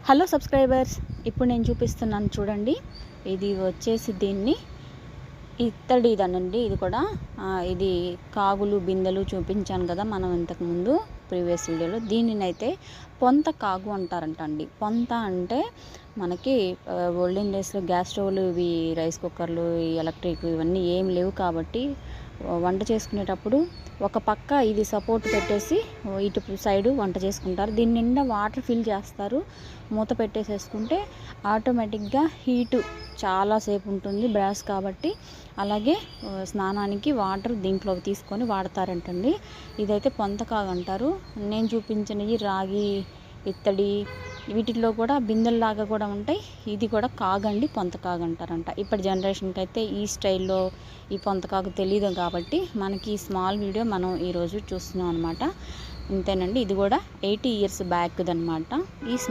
Hello subscribers, ఇప్పుడు నేను చూపిస్తున్నాను చూడండి. ఇది వచ్చేసి దీన్ని ఇత్తడిదనండి. ఇది కూడా ఇది కాగులు బిందెలు చూపించాను కదా మనం ఇంతకుముందు ప్రీవియస్ వీడియోలో. దీనినైతే పొంత కాగు అంటారంట అండి. పొంత అంటే మనకి ఓల్డెన్ డేస్లో గ్యాస్ స్టవ్లు, ఇవి రైస్ కుక్కర్లు, ఎలక్ట్రిక్ ఇవన్నీ ఏం లేవు కాబట్టి వంట చేసుకునేటప్పుడు ఒక పక్క ఇది సపోర్ట్ పెట్టేసి ఇటు సైడు వంట చేసుకుంటారు. దీని నిండా వాటర్ ఫిల్ చేస్తారు. మూత పెట్టేసేసుకుంటే ఆటోమేటిక్గా హీటు చాలాసేపు ఉంటుంది బ్రాస్ కాబట్టి. అలాగే స్నానానికి వాటర్ దీంట్లో తీసుకొని వాడతారంటండి. ఇదైతే పొంతకాగు అంటారు. నేను చూపించినవి రాగి, ఇత్తడి, వీటిల్లో కూడా బిందెల్లాగా కూడా ఉంటాయి. ఇది కూడా కాగండి, పొంతకాగు అంటారంట. ఇప్పటి జనరేషన్కి అయితే ఈ స్టైల్లో ఈ పొంతకాగు తెలియదు కాబట్టి మనకి స్మాల్ వీడియో మనం ఈరోజు చూస్తున్నాం అనమాట. ఇంతేనండి. ఇది కూడా 80 years బ్యాక్ది అనమాట. ఈ